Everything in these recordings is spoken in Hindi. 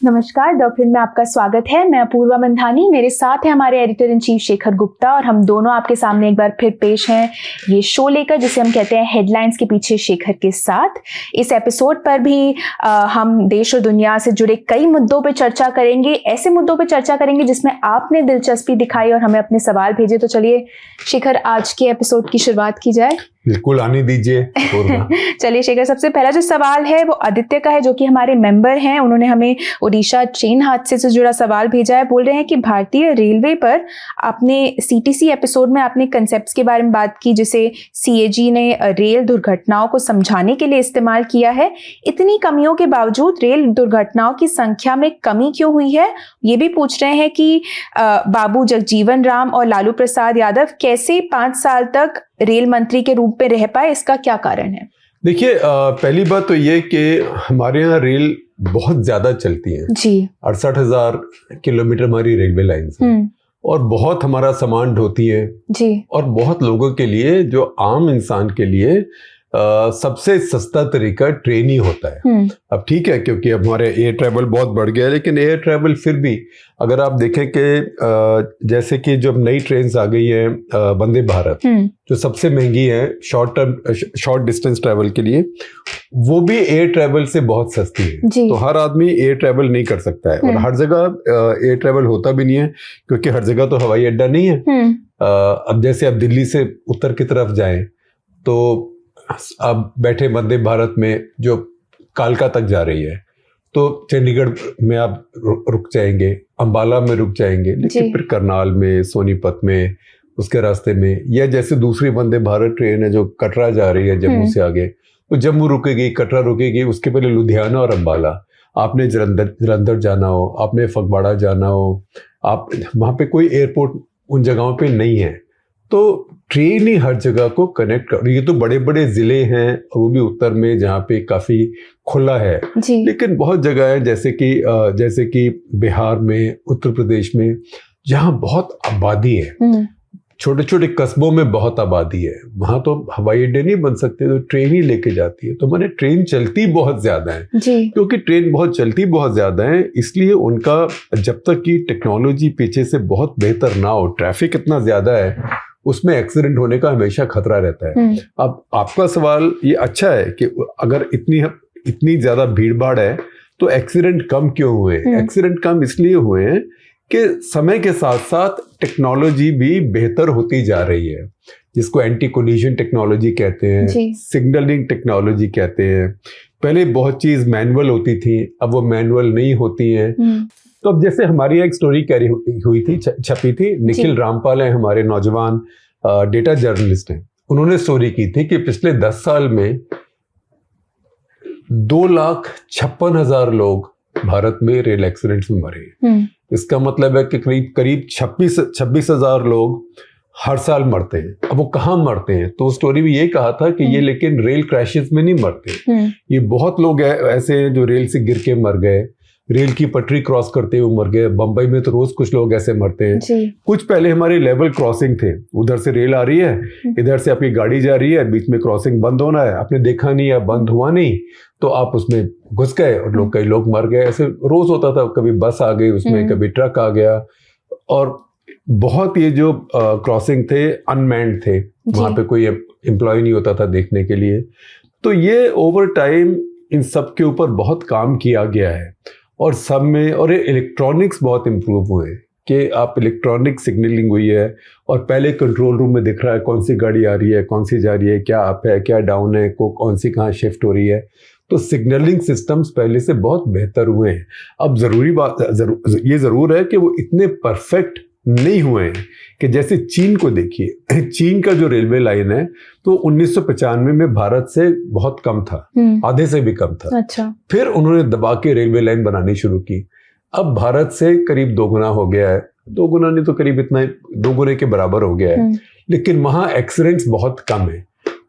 नमस्कार, द फिल्म में आपका स्वागत है। मैं अपूर्वा मंधानी, मेरे साथ है हमारे editor in chief Shekhar Gupta और हम दोनों आपके सामने एक बार फिर पेश हैं ये शो लेकर जिसे हम कहते हैं हेडलाइंस के पीछे शेखर के साथ। इस एपिसोड पर भी हम देश और दुनिया से जुड़े कई मुद्दों पर चर्चा करेंगे, ऐसे मुद्दों पर चर्चा करेंगे जिसमें आपने दिलचस्पी दिखाई और हमें अपने सवाल भेजे। तो चलिए शेखर, आज के एपिसोड की शुरुआत की जाए। बिल्कुल, आने दीजिए। चलिए शेखर, सबसे पहला जो सवाल है वो आदित्य का है, जो कि हमारे मेंबर हैं। उन्होंने हमें ओडिशा ट्रेन हादसे से जुड़ा सवाल भेजा है। बोल रहे हैं कि भारतीय रेलवे पर आपने सीटीसी एपिसोड में आपने कंसेप्ट्स के बारे में बात की जिसे सीएजी ने रेल दुर्घटनाओं को समझाने के लिए इस्तेमाल किया है। इतनी कमियों के बावजूद रेल दुर्घटनाओं की संख्या में कमी क्यों हुई है? ये भी पूछ रहे हैं कि बाबू जगजीवन राम और लालू प्रसाद यादव कैसे 5 साल तक रेल मंत्री के रूप में रह पाए, इसका क्या कारण है? देखिए, पहली बात तो ये कि हमारे यहाँ रेल बहुत ज्यादा चलती है जी। 68,000 किलोमीटर हमारी रेलवे लाइन्स है और बहुत हमारा सामान ढोती है जी। और बहुत लोगों के लिए, जो आम इंसान के लिए सबसे सस्ता तरीका ट्रेन ही होता है। अब ठीक है, क्योंकि अब हमारे एयर ट्रैवल बहुत बढ़ गया है, लेकिन एयर ट्रैवल फिर भी अगर आप देखें कि जैसे कि जब नई ट्रेन्स आ गई है वंदे भारत, जो सबसे महंगी है शॉर्ट डिस्टेंस ट्रैवल के लिए, वो भी एयर ट्रैवल से बहुत सस्ती है। तो हर आदमी एयर ट्रैवल नहीं कर सकता है और हर जगह एयर ट्रैवल होता भी नहीं है, क्योंकि हर जगह तो हवाई अड्डा नहीं है। अब जैसे आप दिल्ली से उत्तर की तरफ जाएं तो अब बैठे वंदे भारत में जो कालका तक जा रही है, तो चंडीगढ़ में आप रुक जाएंगे, अंबाला में रुक जाएंगे, लेकिन फिर करनाल में, सोनीपत में, उसके रास्ते में, या जैसे दूसरी वंदे भारत ट्रेन है जो कटरा जा रही है जम्मू से आगे, तो जम्मू रुकेगी, कटरा रुकेगी, उसके पहले लुधियाना और अंबाला। आपने जलंधर जाना हो, आपने फगवाड़ा जाना हो, आप वहाँ पे कोई एयरपोर्ट उन जगहों पे नहीं है, तो ट्रेन ही हर जगह को कनेक्ट कर। ये तो बड़े बड़े जिले हैं और वो भी उत्तर में, जहाँ पे काफी खुला है, लेकिन बहुत जगह है जैसे कि बिहार में, उत्तर प्रदेश में, जहाँ बहुत आबादी है, छोटे छोटे कस्बों में बहुत आबादी है, वहां तो हवाई अड्डे नहीं बन सकते, तो ट्रेन ही लेके जाती है। तो मैंने ट्रेन चलती बहुत ज्यादा है, क्योंकि ट्रेन चलती बहुत ज्यादा है, इसलिए उनका जब तक की टेक्नोलॉजी पीछे से बहुत बेहतर ना हो, ट्रैफिक इतना ज्यादा है, उसमें एक्सीडेंट होने का हमेशा खतरा रहता है। अब आपका सवाल ये अच्छा है कि अगर इतनी ज्यादा भीड़ भाड़ है तो एक्सीडेंट कम क्यों हुए? एक्सीडेंट कम इसलिए हुए हैं कि समय के साथ साथ टेक्नोलॉजी भी बेहतर होती जा रही है, जिसको एंटी कोलिजन टेक्नोलॉजी कहते हैं, सिग्नलिंग टेक्नोलॉजी कहते हैं। पहले बहुत चीज मैनुअल होती थी, अब वो मैनुअल नहीं होती है। तो अब जैसे हमारी एक स्टोरी कैरी हुई थी, छपी थी, निखिल रामपाल है हमारे नौजवान डेटा जर्नलिस्ट हैं, उन्होंने स्टोरी की थी कि पिछले 10 साल में 2,56,000 लोग भारत में रेल एक्सीडेंट्स में मरे। इसका मतलब है कि करीब 26,000 लोग हर साल मरते हैं। अब वो कहाँ मरते हैं? तो स्टोरी में ये कहा था कि ये लेकिन रेल क्रैशेस में नहीं मरते, ये बहुत लोग ऐसे हैं जो रेल से गिर के मर गए, रेल की पटरी क्रॉस करते हुए मर गए। बंबई में तो रोज कुछ लोग ऐसे मरते हैं। कुछ पहले हमारे लेवल क्रॉसिंग थे, उधर से रेल आ रही है, इधर से आपकी गाड़ी जा रही है, बीच में क्रॉसिंग बंद होना है, आपने देखा नहीं या बंद हुआ नहीं, तो आप उसमें घुस गए और कई लोग मर गए। ऐसे रोज होता था, कभी बस आ गई उसमें, कभी ट्रक आ गया, और बहुत ये जो क्रॉसिंग थे अनमैन्ड थे, वहां पे कोई एम्प्लॉय नहीं होता था देखने के लिए। तो ये ओवर टाइम इन सब के ऊपर बहुत काम किया गया है और सब में, और ये इलेक्ट्रॉनिक्स बहुत इम्प्रूव हुए कि आप इलेक्ट्रॉनिक सिग्नलिंग हुई है और पहले कंट्रोल रूम में दिख रहा है कौन सी गाड़ी आ रही है, कौन सी जा रही है, क्या अप है, क्या डाउन है, कौन सी कहाँ शिफ्ट हो रही है। तो सिग्नलिंग सिस्टम्स पहले से बहुत बेहतर हुए हैं। अब ये ज़रूर है कि वो इतने परफेक्ट नहीं हुए हैं कि जैसे चीन को देखिए, चीन का जो रेलवे लाइन है तो 1995 में भारत से बहुत कम था, आधे से भी कम था। अच्छा। फिर उन्होंने दबा के रेलवे लाइन बनानी शुरू की, अब भारत से करीब 2 गुना हो गया है, 2 गुना नहीं तो करीब इतना 2 गुने के बराबर हो गया है। लेकिन वहां एक्सीडेंट्स बहुत कम है,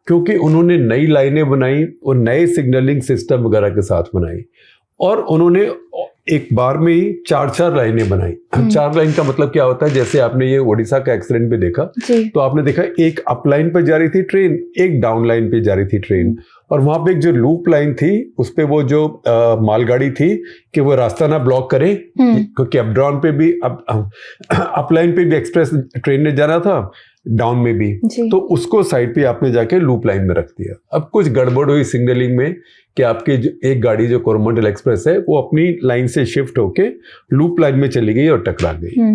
क्योंकि उन्होंने नई लाइनें बनाई और नए सिग्नलिंग सिस्टम वगैरह के साथ बनाई, और उन्होंने एक बार में ही 4 लाइनें बनाई। 4 लाइन का मतलब क्या होता है? जैसे आपने ये ओडिशा का एक्सीडेंट भी देखा, तो आपने देखा एक अप लाइन पे जा रही थी ट्रेन, एक डाउन लाइन पे जा रही थी ट्रेन, और वहाँ पे एक जो लूप लाइन थी उस पे वो जो मालगाड़ी थी कि वो रास्ता ना ब्लॉक करे, क्योंकि अप डाउन पे भी अप लाइन पे भी एक्सप्रेस ट्रेन ने जाना था, डाउन में भी, तो उसको साइड पे आपने जाके लूप लाइन में रख दिया। अब कुछ गड़बड़ हुई सिग्नलिंग में कि आपकी एक गाड़ी जो कोरोमंडल एक्सप्रेस है वो अपनी लाइन से शिफ्ट होके लूप लाइन में चली गई और टकरा गई।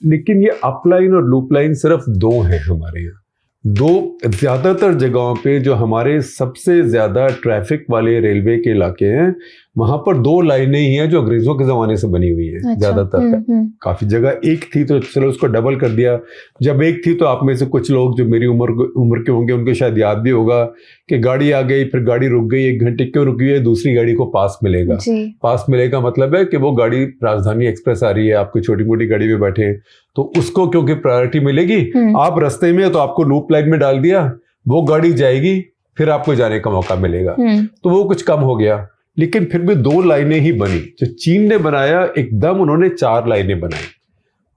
लेकिन ये अप लाइन और लूप लाइन सिर्फ 2 हैं हमारे यहाँ। 2 ज्यादातर जगहों पे जो हमारे सबसे ज्यादा ट्रैफिक वाले रेलवे के इलाके हैं वहां पर 2 लाइनें ही हैं जो अंग्रेजों के जमाने से बनी हुई है। अच्छा, ज्यादातर काफी जगह एक थी तो चलो उसको डबल कर दिया। जब एक थी तो आप में से कुछ लोग जो मेरी उम्र के होंगे उनको शायद याद भी होगा कि गाड़ी आ गई, फिर गाड़ी रुक गई, 1 घंटे क्यों रुकी है, दूसरी गाड़ी को पास मिलेगा। पास मिलेगा मतलब है कि वो गाड़ी राजधानी एक्सप्रेस आ रही है, आपकी छोटी मोटी गाड़ी में बैठे तो उसको क्योंकि प्रायोरिटी मिलेगी, आप रास्ते में तो आपको लूप लाइन में डाल दिया, वो गाड़ी जाएगी फिर आपको जाने का मौका मिलेगा, तो वो कुछ कम हो गया। लेकिन फिर भी 2 लाइनें ही बनी। जो चीन ने बनाया एकदम उन्होंने 4 लाइनें बनाई।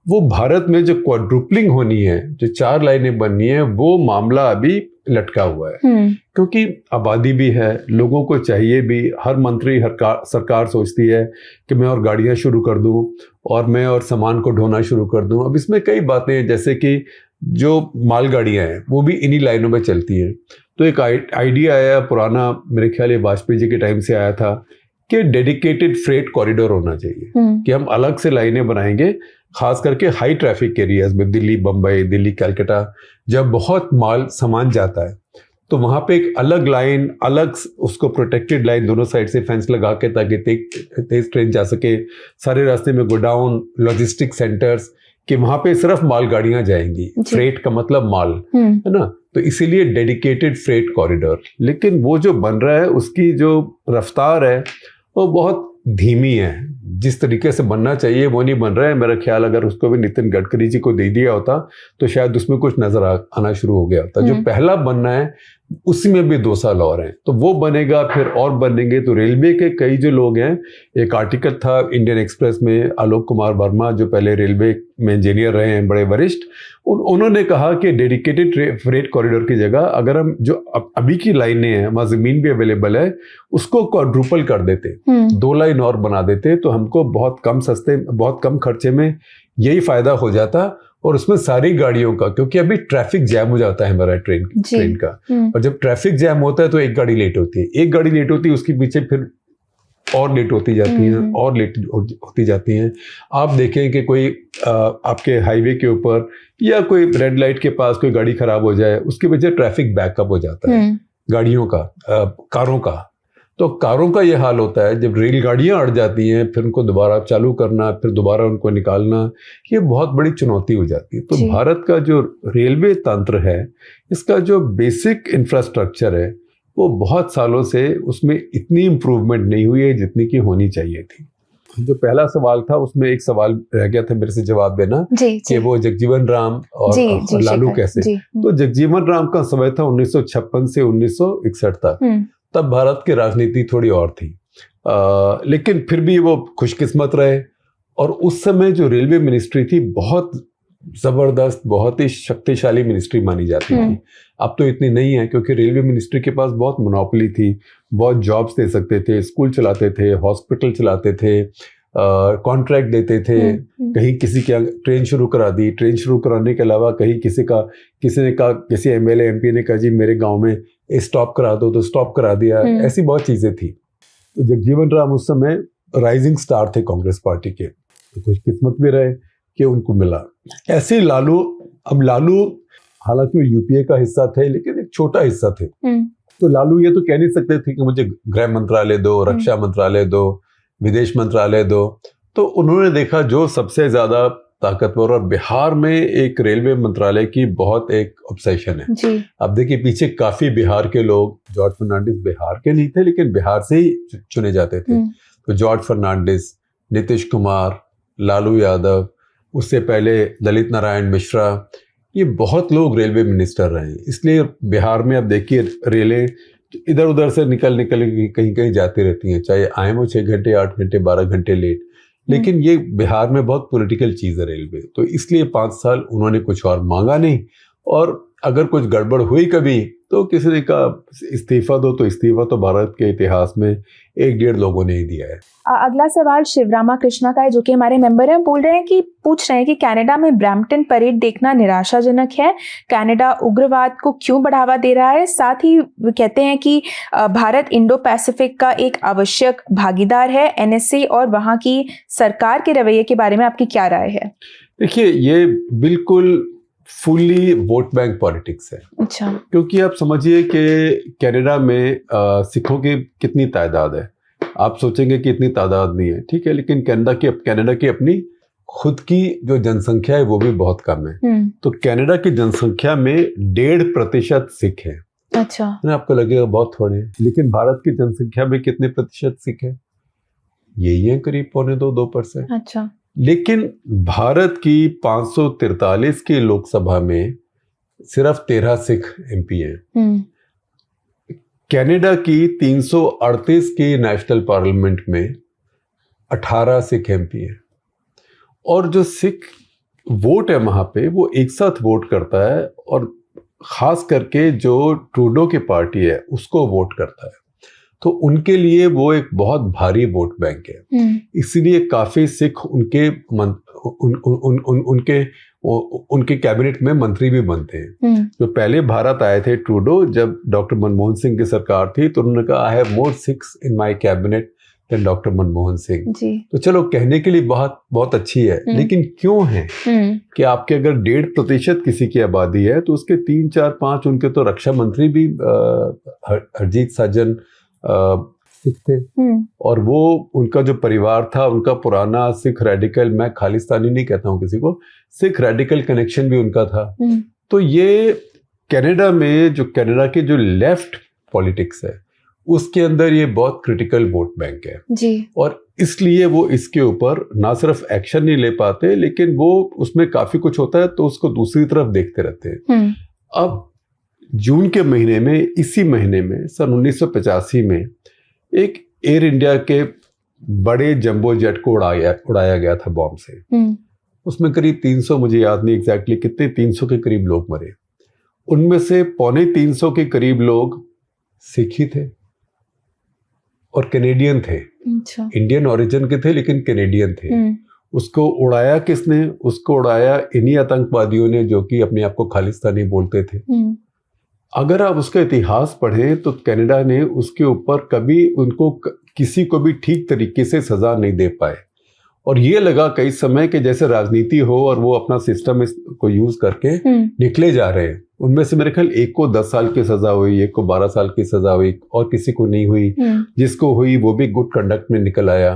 वो भारत में जो क्वाड्रुपलिंग होनी है, जो 4 लाइनें बननी है, वो मामला अभी लटका हुआ है, क्योंकि आबादी भी है, लोगों को चाहिए भी। हर मंत्री हर सरकार सोचती है कि मैं और गाड़ियां शुरू कर दूं और मैं और सामान को ढोना शुरू कर दूं। अब इसमें कई बातें हैं, जैसे कि जो मालगाड़ियां हैं वो भी इन्हीं लाइनों में चलती हैं। तो एक आइडिया आया पुराना, मेरे ख्याल वाजपेयी जी के टाइम से आया था कि डेडिकेटेड फ्रेट कॉरिडोर होना चाहिए, कि हम अलग से लाइनें बनाएंगे, खास करके हाई ट्रैफिक एरियाज में, दिल्ली बम्बई, दिल्ली कलकत्ता, जब बहुत माल सामान जाता है तो वहाँ पे एक अलग लाइन, अलग उसको प्रोटेक्टेड लाइन दोनों साइड से फेंस लगा के, ताकि तेज ट्रेन जा सके। सारे रास्ते में गोडाउन, लॉजिस्टिक सेंटर्स, कि वहाँ पे सिर्फ मालगाड़ियां जाएंगी। फ्रेट का मतलब माल है ना, तो इसीलिए डेडिकेटेड फ्रेट कॉरिडोर। लेकिन वो जो बन रहा है उसकी जो रफ्तार है वो बहुत धीमी है। जिस तरीके से बनना चाहिए वो नहीं बन रहा है। मेरा ख्याल अगर उसको भी नितिन गडकरी जी को दे दिया होता तो शायद उसमें कुछ नजर आना शुरू हो गया होता। जो पहला बनना है उसी में भी 2 साल और हैं, तो वो बनेगा, फिर और बनेंगे। तो रेलवे के कई जो लोग हैं, एक आर्टिकल था इंडियन एक्सप्रेस में, आलोक कुमार वर्मा जो पहले रेलवे में इंजीनियर रहे हैं, बड़े वरिष्ठ, उन्होंने कहा कि डेडिकेटेड फ्रेट कॉरिडोर की जगह अगर हम जो अभी की लाइनें हैं वहाँ जमीन भी अवेलेबल है, उसको क्वाड्रुपल कर देते, 2 लाइन और बना देते, तो हमको बहुत कम खर्चे में यही फायदा हो जाता। और उसमें सारी गाड़ियों का, क्योंकि अभी ट्रैफिक जैम हो जाता है हमारा ट्रेन का, और जब ट्रैफिक जैम होता है तो एक गाड़ी लेट होती है, एक गाड़ी लेट होती है, उसके पीछे फिर और लेट होती जाती हैं, और लेट होती जाती हैं। आप देखें कि कोई आपके हाईवे के ऊपर या कोई रेड लाइट के पास कोई गाड़ी खराब हो जाए, उसके वजह ट्रैफिक बैकअप हो जाता है गाड़ियों का, कारों का। तो कारों का ये हाल होता है, जब रेलगाड़ियां अड़ जाती हैं फिर उनको दोबारा चालू करना, फिर दोबारा उनको निकालना, ये बहुत बड़ी चुनौती हो जाती है। तो भारत का जो रेलवे तंत्र है, इसका जो बेसिक इंफ्रास्ट्रक्चर है, वो बहुत सालों से उसमें इतनी इम्प्रूवमेंट नहीं हुई है जितनी की होनी चाहिए थी। जो पहला सवाल था उसमें एक सवाल रह गया था मेरे से जवाब देना, कि वो जगजीवन राम और लालू कैसे। तो जगजीवन राम का समय था 1956 से 1961 तक। तब भारत की राजनीति थोड़ी और थी, लेकिन फिर भी वो खुशकिस्मत रहे। और उस समय जो रेलवे मिनिस्ट्री थी बहुत जबरदस्त, बहुत ही शक्तिशाली मिनिस्ट्री मानी जाती थी। अब तो इतनी नहीं है, क्योंकि रेलवे मिनिस्ट्री के पास बहुत मोनोपोली थी, बहुत जॉब्स दे सकते थे, स्कूल चलाते थे, हॉस्पिटल चलाते थे, कॉन्ट्रैक्ट देते थे। कहीं किसी की ट्रेन शुरू करा दी, ट्रेन शुरू कराने के अलावा कहीं किसी ने कहा, किसी एमएलए एमपी ने कहा जी मेरे गांव में स्टॉप करा दो, तो स्टॉप करा दिया। ऐसी बहुत चीजें थी। तो जगजीवन राम उस समय राइजिंग स्टार थे कांग्रेस पार्टी के, तो कुछ किस्मत भी रहे कि उनको मिला। ऐसे लालू, अब लालू हालांकि वो यूपीए का हिस्सा थे लेकिन एक छोटा हिस्सा थे, तो लालू ये तो कह नहीं सकते थे कि मुझे गृह मंत्रालय दो, रक्षा मंत्रालय दो, विदेश मंत्रालय दो। तो उन्होंने देखा जो सबसे ज्यादा ताकतवर, और बिहार में एक रेलवे मंत्रालय की बहुत एक ऑब्सेशन है। अब देखिए पीछे काफी बिहार के लोग, जॉर्ज फर्नांडिस बिहार के नहीं थे लेकिन बिहार से ही चुने जाते थे। तो जॉर्ज फर्नांडिस, नीतीश कुमार, लालू यादव, उससे पहले ललित नारायण मिश्रा, ये बहुत लोग रेलवे मिनिस्टर रहे। इसलिए बिहार में अब देखिए रेलें इधर उधर से निकल कहीं कहीं जाती रहती हैं, चाहे आए वो 6 घंटे, 8 घंटे, 12 घंटे लेट। लेकिन ये बिहार में बहुत पॉलिटिकल चीज़ है रेलवे, तो इसलिए 5 साल उन्होंने कुछ और मांगा नहीं। और अगर कुछ गड़बड़ हुई कभी तो किसी ने कहा इस्तीफा दो, तो इस्तीफा तो भारत के इतिहास में 1-1.5 लोगों ने ही दिया है। अगला सवाल शिवरामा कृष्णा का है, जो कि हमारे मेंबर हैं। बोल रहे हैं कि पूछ रहे हैं कि कनाडा में ब्रैम्पटन परेड देखना निराशाजनक है। कनाडा उग्रवाद को क्यों बढ़ावा दे रहा है? साथ ही वो कहते हैं कि भारत इंडो पैसिफिक का एक आवश्यक भागीदार है। एनएसए और वहाँ की सरकार के रवैये के बारे में आपकी क्या राय है? देखिए, ये बिल्कुल फुली वोट बैंक पॉलिटिक्स है। अच्छा। क्योंकि आप समझिए कि कनाडा में सिखों की कितनी तादाद है। आप सोचेंगे कि इतनी तादाद नहीं है, ठीक है, लेकिन कनाडा की अपनी खुद की जो जनसंख्या है वो भी बहुत कम है। तो कनाडा की जनसंख्या में 1.5% सिख है। अच्छा। आपको लगेगा बहुत थोड़े, लेकिन भारत की जनसंख्या में कितने प्रतिशत सिख है? यही है करीब 2.25%। अच्छा। लेकिन भारत की 543 की लोकसभा में सिर्फ 13 सिख एमपी हैं। कनाडा की 338 की नेशनल पार्लियामेंट में 18 सिख एमपी हैं। और जो सिख वोट है वहां पे, वो एक साथ वोट करता है, और खास करके जो ट्रूडो की पार्टी है उसको वोट करता है। तो उनके लिए वो एक बहुत भारी वोट बैंक है। इसीलिए काफी सिख उनके कैबिनेट में मंत्री भी बनते हैं। जो पहले भारत आए थे ट्रूडो, जब डॉक्टर मनमोहन सिंह की सरकार थी, तो उन्होंने कहा I have more Sikhs in my cabinet than doctor Manmohan Singh. तो चलो, कहने के लिए बहुत बहुत अच्छी है, लेकिन क्यों है कि आपके अगर 1.5% किसी की आबादी है, तो उसके 3, 4, 5 उनके तो रक्षा मंत्री भी हरजीत साजन सिख थे। और वो उनका जो परिवार था, उनका पुराना सिख रेडिकल, मैं खालिस्तानी नहीं कहता हूँ किसी को, सिख रेडिकल कनेक्शन भी उनका था। तो ये कनाडा में जो कनाडा के जो लेफ्ट पॉलिटिक्स है, उसके अंदर ये बहुत क्रिटिकल वोट बैंक है जी। और इसलिए वो इसके ऊपर ना सिर्फ एक्शन नहीं ले पाते, लेकिन वो उसमें काफी कुछ होता है तो उसको दूसरी तरफ देखते रहते हैं। अब जून के महीने में, इसी महीने में, सन 1985 में एक एयर इंडिया के बड़े जंबो जेट को उड़ाया गया था बॉम्ब से। उसमें करीब 300, मुझे याद नहीं एग्जैक्टली कितने, 300 के करीब लोग मरे। उनमें से 325 के करीब लोग सिख ही थे और कैनेडियन थे। अच्छा। इंडियन ओरिजिन के थे लेकिन कैनेडियन थे। उसको उड़ाया किसने? उसको उड़ाया इन्हीं आतंकवादियों ने जो कि अपने आप को खालिस्तानी बोलते थे। अगर आप उसका इतिहास पढ़ें तो कनाडा ने उसके ऊपर कभी उनको किसी को भी ठीक तरीके से सजा नहीं दे पाए, और ये लगा कई समय कि जैसे राजनीति हो और वो अपना सिस्टम को यूज करके निकले जा रहे हैं। उनमें से मेरे ख्याल एक को 10 साल की सजा हुई, एक को 12 साल की सजा हुई, और किसी को नहीं हुई। जिसको हुई वो भी गुड कंडक्ट में निकल आया।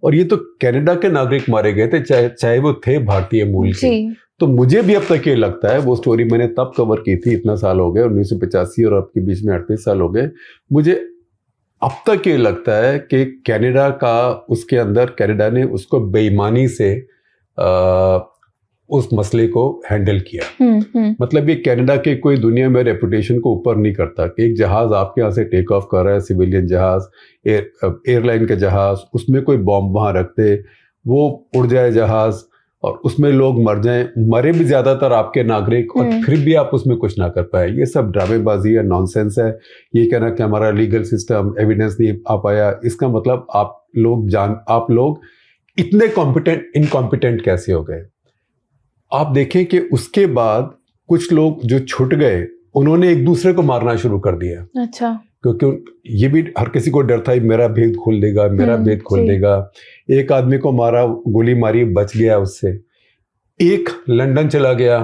और ये तो कनाडा के नागरिक मारे गए थे, चाहे वो थे भारतीय मूल के। तो मुझे भी अब तक ये लगता है, वो स्टोरी मैंने तब कवर की थी, इतना साल हो गए, 1985 और अब के बीच में 38 साल हो गए, मुझे अब तक ये लगता है कि कनाडा का, उसके अंदर कनाडा ने उसको बेईमानी से उस मसले को हैंडल किया। मतलब ये कनाडा के कोई दुनिया में रेपुटेशन को ऊपर नहीं करता कि एक जहाज आपके यहाँ से टेक ऑफ कर रहा है, सिविलियन जहाज, एयरलाइन का जहाज, उसमें कोई बॉम्ब वहां रखते, वो उड़ जाए जहाज और उसमें लोग मर जाएं, मरे भी ज्यादातर आपके नागरिक, और फिर भी आप उसमें कुछ ना कर पाए। ये सब ड्रामेबाजी है, नॉनसेंस है। ये कहना कि हमारा लीगल सिस्टम एविडेंस नहीं आ पाया, इसका मतलब आप लोग इतने इनकॉम्पिटेंट कैसे हो गए? आप देखें कि उसके बाद कुछ लोग जो छूट गए, उन्होंने एक दूसरे को मारना शुरू कर दिया। अच्छा। क्योंकि ये भी हर किसी को डर था, मेरा भेद खोल देगा, मेरा भेद खोल देगा। एक आदमी को मारा, गोली मारी, बच गया उससे। एक लंदन चला गया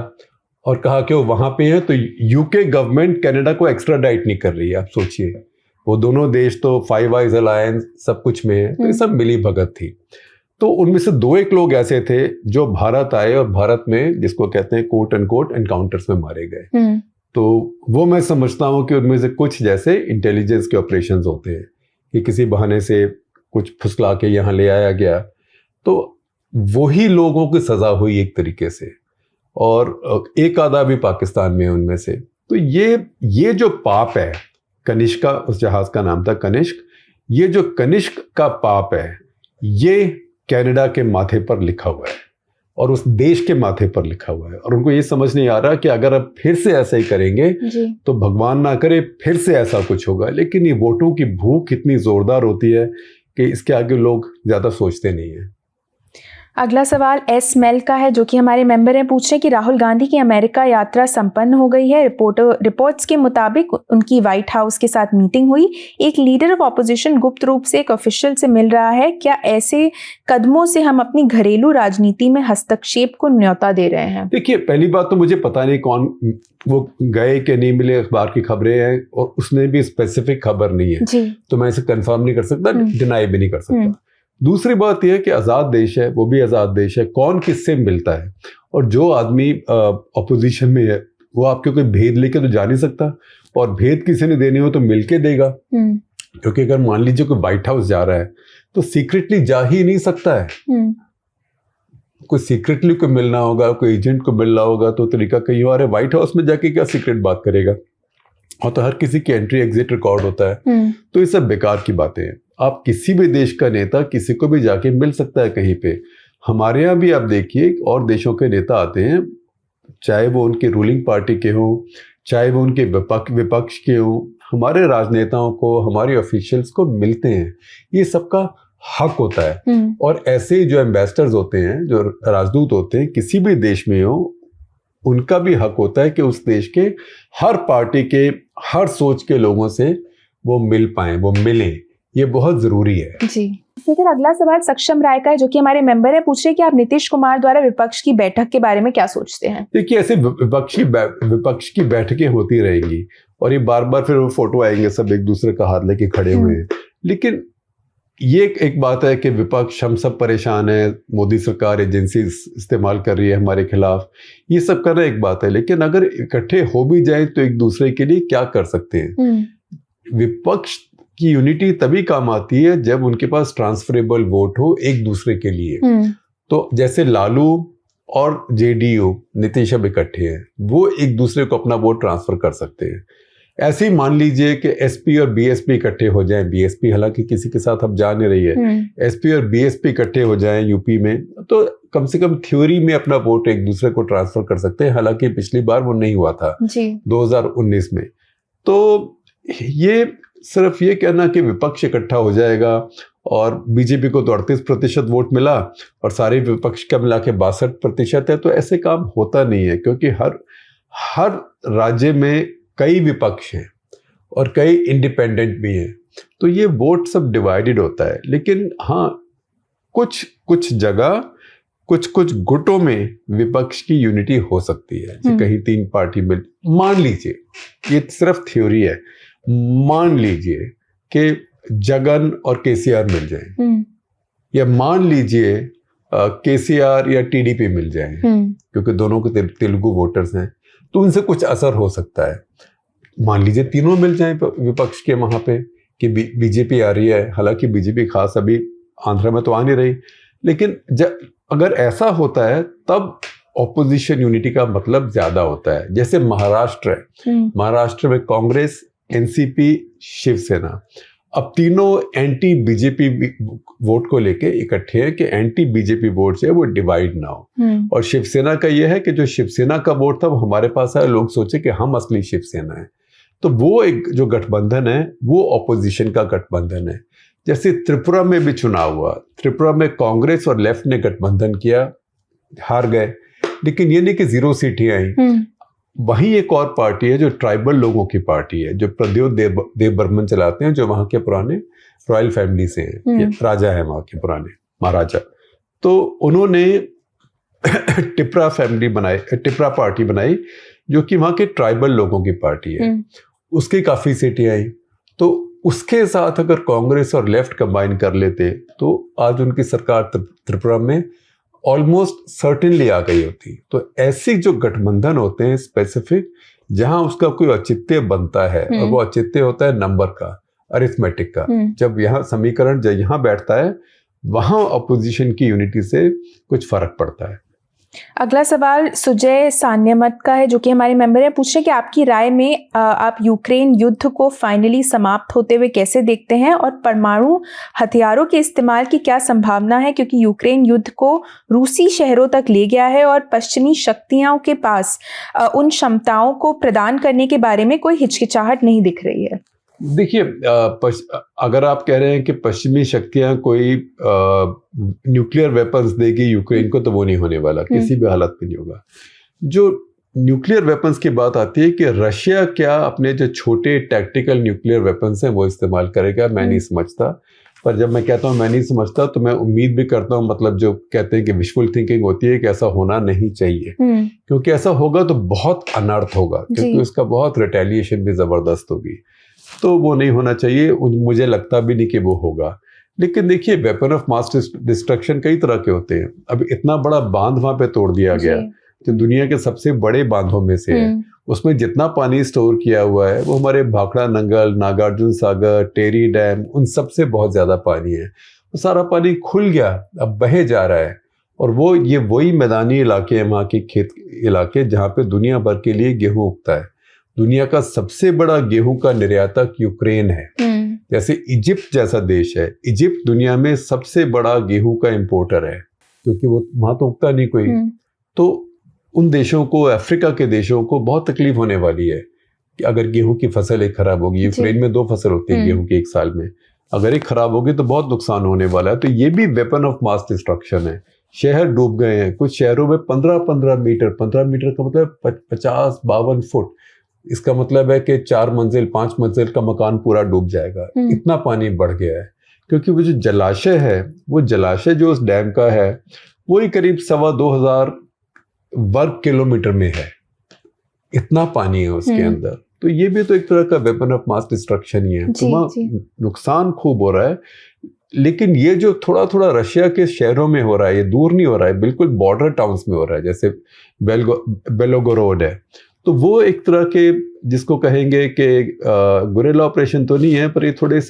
और कहा कि वो वहां पे है, तो यूके गवर्नमेंट कनाडा को एक्स्ट्राडाइट नहीं कर रही है। आप सोचिए, वो दोनों देश तो फाइव आइज अलायंस सब कुछ में है, तो ये सब मिली भगत थी। तो उनमें से 2-1 लोग ऐसे थे जो भारत आए और भारत में, जिसको कहते हैं कोट एंड कोट एनकाउंटर्स में मारे गए। तो वो मैं समझता हूँ कि उनमें से कुछ जैसे इंटेलिजेंस के ऑपरेशंस होते हैं कि किसी बहाने से कुछ फुसला के यहाँ ले आया गया, तो वही लोगों की सजा हुई एक तरीके से, और एक आधा भी पाकिस्तान में उनमें से। तो ये जो पाप है, कनिष्का, उस जहाज का नाम था कनिष्क, ये जो कनिष्क का पाप है, ये कनाडा के माथे पर लिखा हुआ है। और उस देश के माथे पर लिखा हुआ है, और उनको ये समझ नहीं आ रहा कि अगर अब फिर से ऐसा ही करेंगे तो भगवान ना करे फिर से ऐसा कुछ होगा। लेकिन ये वोटों की भूख इतनी जोरदार होती है कि इसके आगे लोग ज्यादा सोचते नहीं है। अगला सवाल एस मेल का है, जो कि हमारे मेंबर हैं। पूछ रहे हैं कि राहुल गांधी की अमेरिका यात्रा संपन्न हो गई है। रिपोर्ट्स के मुताबिक उनकी व्हाइट हाउस के साथ मीटिंग हुई। एक लीडर ऑफ ऑपोजिशन गुप्त रूप से एक ऑफिशियल से मिल रहा है। क्या ऐसे कदमों से हम अपनी घरेलू राजनीति में हस्तक्षेप को न्योता दे रहे हैं? देखिए, पहली बात तो मुझे पता नहीं कौन वो गए कि नहीं मिले, अखबार की खबरें हैं और उसने भी स्पेसिफिक खबर नहीं है, तो मैं इसे कंफर्म नहीं कर सकता, डिनाई भी नहीं कर सकता। दूसरी बात यह है कि आज़ाद देश है, वो भी आज़ाद देश है, कौन किससे मिलता है, और जो आदमी अपोजिशन में है वो आपके कोई भेद लेके तो जा नहीं सकता, और भेद किसी ने देने हो तो मिलके देगा। क्योंकि अगर मान लीजिए कोई व्हाइट हाउस जा रहा है तो सीक्रेटली जा ही नहीं सकता है। कोई सीक्रेटली को मिलना होगा, कोई एजेंट को मिलना होगा तो तरीका कहीं और है। व्हाइट हाउस में जाके क्या सीक्रेट बात करेगा, और तो हर किसी की एंट्री एग्जिट रिकॉर्ड होता है। तो ये सब बेकार की बातें हैं। आप किसी भी देश का नेता किसी को भी जाके मिल सकता है कहीं पे। हमारे यहाँ भी आप देखिए और देशों के नेता आते हैं, चाहे वो उनकी रूलिंग पार्टी के हों, चाहे वो उनके विपक्ष के हों, हमारे राजनेताओं को, हमारे ऑफिशियल्स को मिलते हैं। ये सबका हक होता है। और ऐसे जो एम्बेसडर्स होते हैं, जो राजदूत होते हैं किसी भी देश में हो, उनका भी हक होता है कि उस देश के हर पार्टी के, हर सोच के लोगों से वो मिल पाएं, वो मिलें। ये बहुत जरूरी है जी। फिर अगला सवाल सक्षम राय का है, जो कि हमारे मेंबर है। पूछ रहे हैं कि आप नीतीश कुमार द्वारा विपक्ष की बैठक के बारे में क्या सोचते हैं? देखिए, ऐसे विपक्ष की बैठकें होती रहेंगी और ये बार बार फिर वो फोटो आएंगे, सब एक दूसरे का हाथ लेके खड़े हुए हैं। लेकिन ये एक बात है कि विपक्ष, हम सब परेशान है, मोदी सरकार एजेंसी इस्तेमाल कर रही है हमारे खिलाफ, ये सब करना एक बात है। लेकिन अगर इकट्ठे हो भी जाए तो एक दूसरे के लिए क्या कर सकते हैं? विपक्ष की यूनिटी तभी काम आती है जब उनके पास ट्रांसफरेबल वोट हो एक दूसरे के लिए। तो जैसे लालू और जेडीयू, नीतीश अब इकट्ठे हैं, वो एक दूसरे को अपना वोट ट्रांसफर कर सकते हैं। ऐसे ही मान लीजिए कि एसपी और बीएसपी इकट्ठे हो जाएं, बीएसपी हालांकि किसी के साथ अब जा नहीं रही है, एसपी और बीएसपी इकट्ठे हो जाएं यूपी में, तो कम से कम थ्योरी में अपना वोट एक दूसरे को ट्रांसफर कर सकते हैं। हालांकि पिछली बार वो नहीं हुआ था 2019 में। तो ये सिर्फ ये कहना कि विपक्ष इकट्ठा हो जाएगा और बीजेपी को तो 38% वोट मिला और सारे विपक्ष का मिला के 62% है, तो ऐसे काम होता नहीं है। क्योंकि हर राज्य में कई विपक्ष हैं और कई इंडिपेंडेंट भी हैं, तो ये वोट सब डिवाइडेड होता है। लेकिन हाँ, कुछ जगह कुछ गुटों में विपक्ष की यूनिटी हो सकती है। कहीं 3 पार्टी मिल, मान लीजिए, ये सिर्फ थ्योरी है, मान लीजिए कि जगन और केसीआर मिल जाएं, या मान लीजिए केसीआर या टीडीपी मिल जाएं, क्योंकि दोनों के तेलुगु वोटर्स हैं, तो उनसे कुछ असर हो सकता है। मान लीजिए तीनों मिल जाएं विपक्ष के वहां पे कि बीजेपी आ रही है, हालांकि बीजेपी खास अभी आंध्र में तो आ नहीं रही, लेकिन अगर ऐसा होता है तब ऑपोजिशन यूनिटी का मतलब ज्यादा होता है। जैसे महाराष्ट्र है, महाराष्ट्र में कांग्रेस, एनसीपी, शिवसेना, अब तीनों एंटी बीजेपी वोट को लेके इकट्ठे हैं कि एंटी बीजेपी वोट जो है वो डिवाइड ना हो। और शिवसेना का यह है कि जो शिवसेना का वोट था वो हमारे पास आया, लोग सोचे कि हम असली शिवसेना है। तो वो एक जो गठबंधन है वो ऑपोजिशन का गठबंधन है। जैसे त्रिपुरा में भी चुनाव हुआ, त्रिपुरा में कांग्रेस और लेफ्ट ने गठबंधन किया, हार गए, लेकिन ये नहीं कि 0 सीटें आई। वहीं एक और पार्टी है जो ट्राइबल लोगों की पार्टी है, जो प्रद्योत देव बर्मन चलाते हैं, जो वहां के पुराने रॉयल फैमिली से हैं, राजा है वहां के पुराने महाराजा। तो उन्होंने टिपरा पार्टी बनाई, जो कि वहां के ट्राइबल लोगों की पार्टी है। उसकी काफी सीटें आई। तो उसके साथ अगर कांग्रेस और लेफ्ट कंबाइन कर लेते तो आज उनकी सरकार त्रिपुरा में ऑलमोस्ट सर्टेनली आ गई होती। तो ऐसे जो गठबंधन होते हैं स्पेसिफिक, जहां उसका कोई औचित्य बनता है, और वो औचित्य होता है नंबर का, अरिथमेटिक का। जब यहाँ समीकरण जब यहाँ बैठता है, वहां अपोजिशन की यूनिटी से कुछ फर्क पड़ता है। अगला सवाल सुजय सान्यमत का है, जो कि हमारे मेंबर हैं। पूछ रहे हैं कि आपकी राय में आप यूक्रेन युद्ध को फाइनली समाप्त होते हुए कैसे देखते हैं, और परमाणु हथियारों के इस्तेमाल की क्या संभावना है, क्योंकि यूक्रेन युद्ध को रूसी शहरों तक ले गया है और पश्चिमी शक्तियों के पास उन क्षमताओं को प्रदान करने के बारे में कोई हिचकिचाहट नहीं दिख रही है। देखिए, अगर आप कह रहे हैं कि पश्चिमी शक्तियां कोई न्यूक्लियर वेपन्स देगी यूक्रेन को, तो वो नहीं होने वाला, किसी भी हालत में नहीं होगा। जो न्यूक्लियर वेपन्स की बात आती है कि रशिया क्या अपने जो छोटे टैक्टिकल न्यूक्लियर वेपन्स हैं वो इस्तेमाल करेगा, मैं नहीं समझता। पर जब मैं कहता हूँ मैं नहीं समझता, तो मैं उम्मीद भी करता हूँ, मतलब जो कहते हैं कि विशफुल थिंकिंग होती है कि ऐसा होना नहीं चाहिए, क्योंकि ऐसा होगा तो बहुत अनर्थ होगा, क्योंकि उसका बहुत रिटेलिएशन भी ज़बरदस्त होगी। तो वो नहीं होना चाहिए, मुझे लगता भी नहीं कि वो होगा। लेकिन देखिए, वेपन ऑफ मास डिस्ट्रक्शन कई तरह के होते हैं। अब इतना बड़ा बांध वहां पे तोड़ दिया गया, जो दुनिया के सबसे बड़े बांधों में से है, उसमें जितना पानी स्टोर किया हुआ है वो हमारे भाखड़ा नंगल, नागार्जुन सागर, टेरी डैम, उन सब से बहुत ज्यादा पानी है। वो सारा पानी खुल गया, अब बहे जा रहा है। और वो ये वही मैदानी इलाके हैं, वहाँ के खेत इलाके, जहाँ पे दुनिया भर के लिए गेहूं उगता है। दुनिया का सबसे बड़ा गेहूं का निर्यातक यूक्रेन है। जैसे इजिप्ट जैसा देश है, इजिप्ट दुनिया में सबसे बड़ा गेहूं का इंपोर्टर है, क्योंकि वो वहां तो उगता नहीं कोई। तो उन देशों को, अफ्रीका के देशों को बहुत तकलीफ होने वाली है कि अगर गेहूं की फसल एक खराब होगी। यूक्रेन में 2 फसल होती है गेहूं की एक साल में, अगर एक खराब होगी तो बहुत नुकसान होने वाला है। तो ये भी वेपन ऑफ मास डिस्ट्रक्शन है। शहर डूब गए हैं, कुछ शहरों में 15 मीटर का मतलब 50-52 फुट। इसका मतलब है कि 4 मंजिल 5 मंजिल का मकान पूरा डूब जाएगा, इतना पानी बढ़ गया है। क्योंकि वो जो जलाशय है, वो जलाशय जो उस डैम का है, वो ही करीब 2,2500 वर्ग किलोमीटर में है, इतना पानी है उसके अंदर। तो ये भी तो एक तरह का वेपन ऑफ मास डिस्ट्रक्शन ही है। तो वहाँ नुकसान खूब हो रहा है। लेकिन ये जो थोड़ा थोड़ा रशिया के शहरों में हो रहा है, ये दूर नहीं हो रहा है, बिल्कुल बॉर्डर टाउन्स में हो रहा है, जैसे बेलोगोरोड है। तो वो एक तरह के, जिसको कहेंगे कि गुरिल्ला ऑपरेशन तो नहीं है, पर ये थोड़े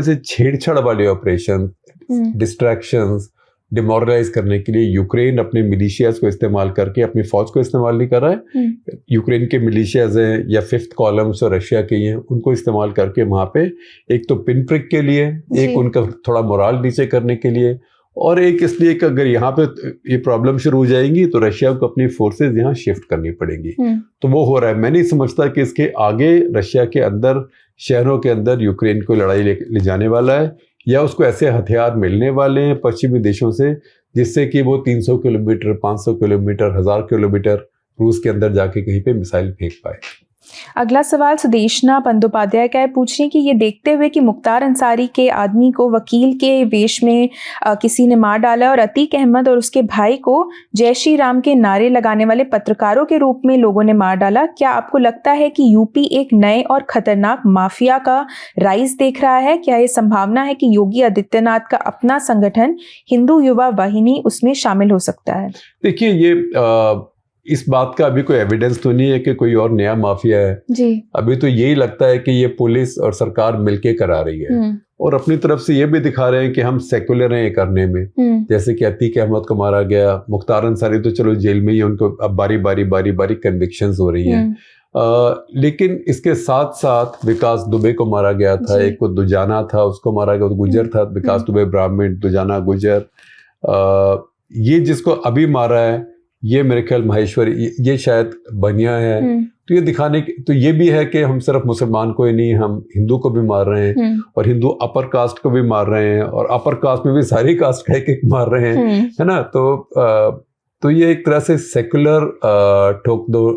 से छेड़छाड़ वाले ऑपरेशन, डिस्ट्रैक्शंस, डिमोरलाइज करने के लिए यूक्रेन अपने मिलिशियाज को इस्तेमाल करके अपनी फौज को इस्तेमाल नहीं कर रहा है। यूक्रेन के मिलिशियाज हैं या फिफ्थ कॉलम्स और रशिया के हैं, उनको इस्तेमाल करके वहाँ पे एक तो पिन प्रिक के लिए, एक उनका थोड़ा मोराल नीचे करने के लिए, और एक इसलिए कि अगर यहाँ पे ये प्रॉब्लम शुरू हो जाएंगी तो रशिया को अपनी फोर्सेस यहाँ शिफ्ट करनी पड़ेंगी। तो वो हो रहा है। मैं नहीं समझता कि इसके आगे रशिया के अंदर, शहरों के अंदर यूक्रेन को लड़ाई ले जाने वाला है, या उसको ऐसे हथियार मिलने वाले हैं पश्चिमी देशों से जिससे कि वो 300 किलोमीटर, 500 किलोमीटर, 1000 किलोमीटर रूस के अंदर जाके कहीं पे मिसाइल फेंक पाए। अगला सवाल सुदेशना बंदोपाध्याय का है। पूछ रहे हैं कि ये देखते हुए कि मुख्तार अंसारी के आदमी को वकील के वेश में किसी ने मार डाला और अतीक अहमद और उसके भाई को जय श्री राम के नारे लगाने वाले पत्रकारों के रूप में लोगों ने मार डाला, क्या आपको लगता है कि यूपी एक नए और खतरनाक माफिया का राइज देख रहा है? क्या ये संभावना है कि योगी आदित्यनाथ का अपना संगठन हिंदू युवा वाहिनी उसमें शामिल हो सकता है? देखिए, ये इस बात का अभी कोई एविडेंस तो नहीं है कि कोई और नया माफिया है जी। अभी तो यही लगता है कि ये पुलिस और सरकार मिलके करा रही है, और अपनी तरफ से ये भी दिखा रहे हैं कि हम सेकुलर हैं ये करने में। जैसे कि अतीक अहमद को मारा गया, मुख्तार अंसारी तो चलो जेल में ही, उनको अब बारी बारी कन्विक्शंस हो रही हैं। लेकिन इसके साथ साथ विकास दुबे को मारा गया था, एक को दुजाना था, उसको मारा गया, गुजर था, विकास दुबे ब्राह्मण, दुजाना गुजर। ये जिसको अभी मारा है ये मेरे ख्याल महेश्वरी, ये शायद बनिया है। तो ये दिखाने की तो ये भी है कि हम सिर्फ मुसलमान को ही नहीं, हम हिंदू को भी मार रहे हैं, और हिंदू अपर कास्ट को भी मार रहे हैं, और अपर कास्ट में भी सारी कास्ट का एक मार रहे हैं, है ना। तो ये एक तरह से सेकुलर ठोक दो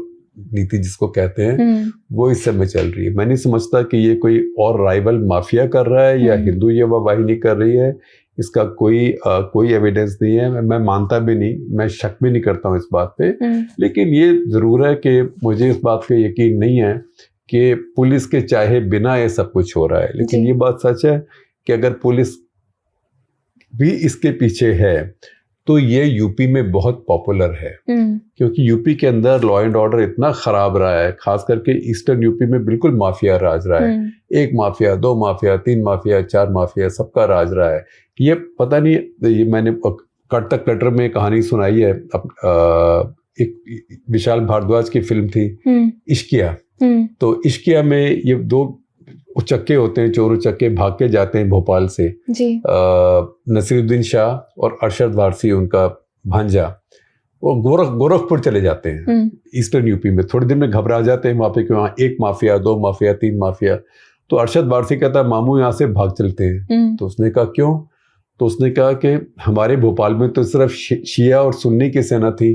नीति जिसको कहते हैं, वो इस समय चल रही है। मैं नहीं समझता कि ये कोई और राइवल माफिया कर रहा है या हिंदू युवा वाहिनी कर रही है। इसका कोई एविडेंस नहीं है, मैं मानता भी नहीं, मैं शक भी नहीं करता हूँ इस बात पे। लेकिन ये जरूर है कि मुझे इस बात पे यकीन नहीं है कि पुलिस के चाहे बिना ये सब कुछ हो रहा है। लेकिन ये बात सच है कि अगर पुलिस भी इसके पीछे है तो ये यूपी में बहुत पॉपुलर है, क्योंकि यूपी के अंदर लॉ एंड ऑर्डर इतना खराब रहा है, खास करके ईस्टर्न यूपी में बिल्कुल माफिया राज रहा है। 1 माफिया, 2 माफिया, 3 माफिया, 4 माफिया, सबका राज रहा है। ये पता नहीं, ये मैंने कट द क्लटर में कहानी सुनाई है। एक विशाल भारद्वाज की फिल्म थी इश्किया। तो इश्किया में ये दो उचक्के होते हैं, चोर उचक्के भाग के जाते हैं भोपाल से। नसीरुद्दीन शाह और अरशद वारसी उनका भांजा, वो गोरखपुर चले जाते हैं ईस्टर्न यूपी में। थोड़े दिन में घबरा जाते हैं वहाँ पे कि वहाँ 1 माफिया, 2 माफिया, 3 माफिया। तो अरशद वारसी कहता है मामू यहाँ से भाग चलते हैं। तो उसने कहा क्यों? तो उसने कहा कि हमारे भोपाल में तो सिर्फ शिया और सुन्नी की सेना थी,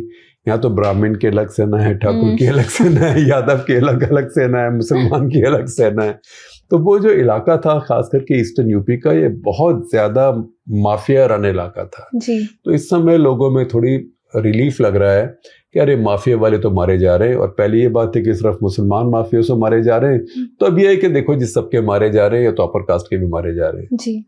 यहाँ तो ब्राह्मण की अलग सेना है, ठाकुर की अलग सेना है, यादव की अलग सेना है, मुसलमान की अलग सेना है। तो वो जो इलाका था खास करके ईस्टर्न यूपी का, ये बहुत ज्यादा माफिया रन इलाका था जी। तो इस समय लोगों में थोड़ी रिलीफ लग रहा है कि अरे माफिया वाले तो मारे जा रहे हैं। और पहले ये बात है कि सिर्फ मुसलमान माफिया से मारे जा रहे हैं, तो अब ये है कि देखो जिस सबके मारे जा रहे हैं तो अपर कास्ट के भी मारे जा रहे हैं जी।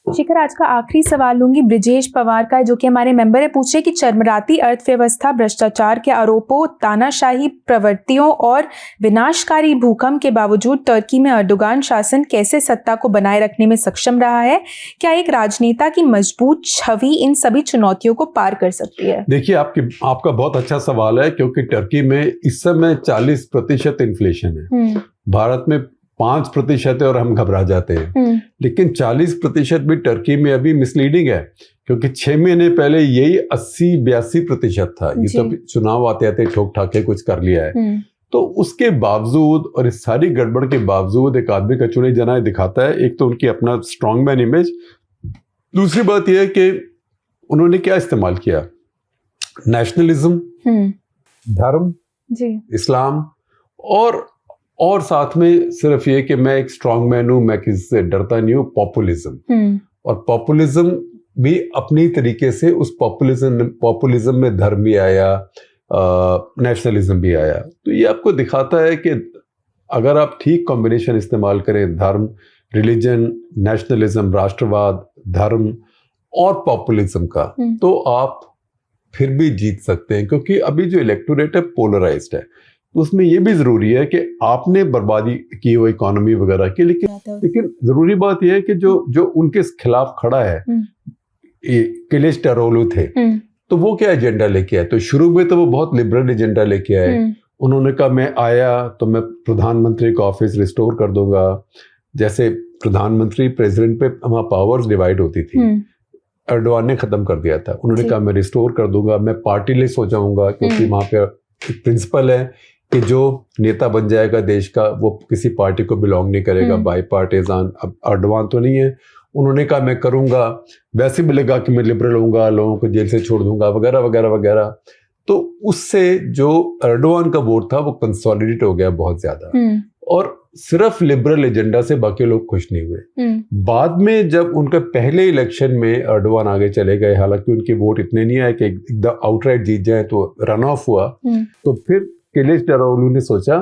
शिखर, आज का आखिरी सवाल लूंगी ब्रिजेश पवार का, जो कि हमारे मेंबर है। पूछ रहे कि चरमराती अर्थव्यवस्था, भ्रष्टाचार के आरोपों, तानाशाही प्रवृत्तियों और विनाशकारी भूकंप के बावजूद टर्की में अर्दोगान शासन कैसे सत्ता को बनाए रखने में सक्षम रहा है? क्या एक राजनेता की मजबूत छवि इन सभी चुनौतियों को पार कर सकती है? देखिए, आपका बहुत अच्छा सवाल है, क्योंकि टर्की में इस समय 40% इन्फ्लेशन है। भारत में 5% है और हम घबरा जाते हैं, लेकिन 40% भी टर्की में अभी मिसलीडिंग है, क्योंकि 6 महीने पहले यही 80-82% था। ये तो चुनाव आते आते ठोक ठाके कुछ कर लिया है। तो उसके बावजूद और इस सारी गड़बड़ के बावजूद एक आदमी का चुने जाना दिखाता है, एक तो उनकी अपना स्ट्रॉन्गमैन इमेज, दूसरी बात यह है कि उन्होंने क्या इस्तेमाल किया, नेशनलिज्म, धर्म, इस्लाम, और साथ में सिर्फ ये कि मैं एक स्ट्रॉन्ग मैन हूं, मैं किसी से डरता नहीं हूं, पॉपुलिज्म। और पॉपुलिज्म भी अपनी तरीके से, उस पॉपुलिज्म में धर्म भी आया, नेशनलिज्म भी आया। तो ये आपको दिखाता है कि अगर आप ठीक कॉम्बिनेशन इस्तेमाल करें, धर्म, रिलीजन, नेशनलिज्म, राष्ट्रवाद, धर्म और पॉपुलिज्म का, तो आप फिर भी जीत सकते हैं। क्योंकि अभी जो इलेक्टोरेट है पोलराइज्ड है, तो उसमें यह भी जरूरी है कि आपने बर्बादी की हो इकोनॉमी वगैरह की, लेकिन जरूरी बात यह है कि जो उनके खिलाफ खड़ा है, किलिच डारोग्लू थे, तो वो क्या एजेंडा लेके आए? तो शुरू में तो वो बहुत लिबरल एजेंडा लेके आए। उन्होंने कहा मैं आया तो मैं प्रधानमंत्री का ऑफिस रिस्टोर कर दूंगा। जैसे प्रधानमंत्री प्रेसिडेंट पे वहाँ पावर्स डिवाइड होती थी, एर्डोगान ने खत्म कर दिया था। उन्होंने कहा मैं रिस्टोर कर दूंगा, मैं पार्टी लेस हो जाऊंगा, क्योंकि वहाँ पे एक प्रिंसिपल है कि जो नेता बन जाएगा देश का, वो किसी पार्टी को बिलोंग नहीं करेगा, बाई पार्टीजान। अब एर्डोगान तो नहीं है, उन्होंने कहा मैं करूंगा, वैसे मिलेगा कि मैं लिबरल होऊंगा, लोगों को जेल से छोड़ दूंगा, वगैरह वगैरह वगैरह। तो उससे जो एर्डोगान का वोट था वो कंसोलिडेट हो गया बहुत ज्यादा, और सिर्फ लिबरल एजेंडा से बाकी लोग खुश नहीं हुए। बाद में जब उनका पहले इलेक्शन में एर्डोगान आगे चले गए, हालांकि उनके वोट इतने नहीं आए कि एकदम आउटराइट जीत जाए, तो रन ऑफ हुआ, तो फिर किलिच डारोग्लू ने सोचा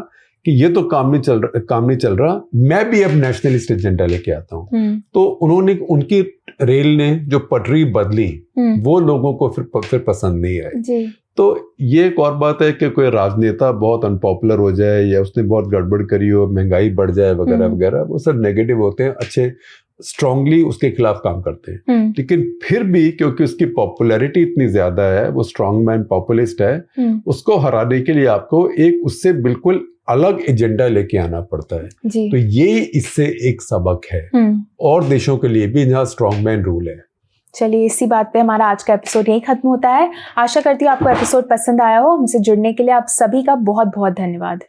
कि ये तो काम नहीं चल रहा, मैं भी अब नेशनलिस्ट एजेंडा लेके आता हूँ। तो उन्होंने, उनकी रेल ने जो पटरी बदली, वो लोगों को फिर पसंद नहीं आई। तो ये एक और बात है कि कोई राजनेता बहुत अनपॉपुलर हो जाए या उसने बहुत गड़बड़ करी हो, महंगाई बढ़ जाए वगैरह वगैरह, वो सब नेगेटिव होते हैं, अच्छे स्ट्रांगली उसके खिलाफ काम करते हैं। लेकिन फिर भी क्योंकि उसकी पॉपुलैरिटी इतनी ज्यादा है, वो स्ट्रांग मैन पॉपुलिस्ट है, उसको हराने के लिए आपको एक उससे बिल्कुल अलग एजेंडा लेके आना पड़ता है। तो ये इससे एक सबक है, और देशों के लिए भी जहाँ स्ट्रांग मैन रूल है। चलिए, इसी बात पे हमारा आज का एपिसोड यही खत्म होता है। आशा करती हूँ आपको एपिसोड पसंद आया हो। हमसे जुड़ने के लिए आप सभी का बहुत बहुत धन्यवाद।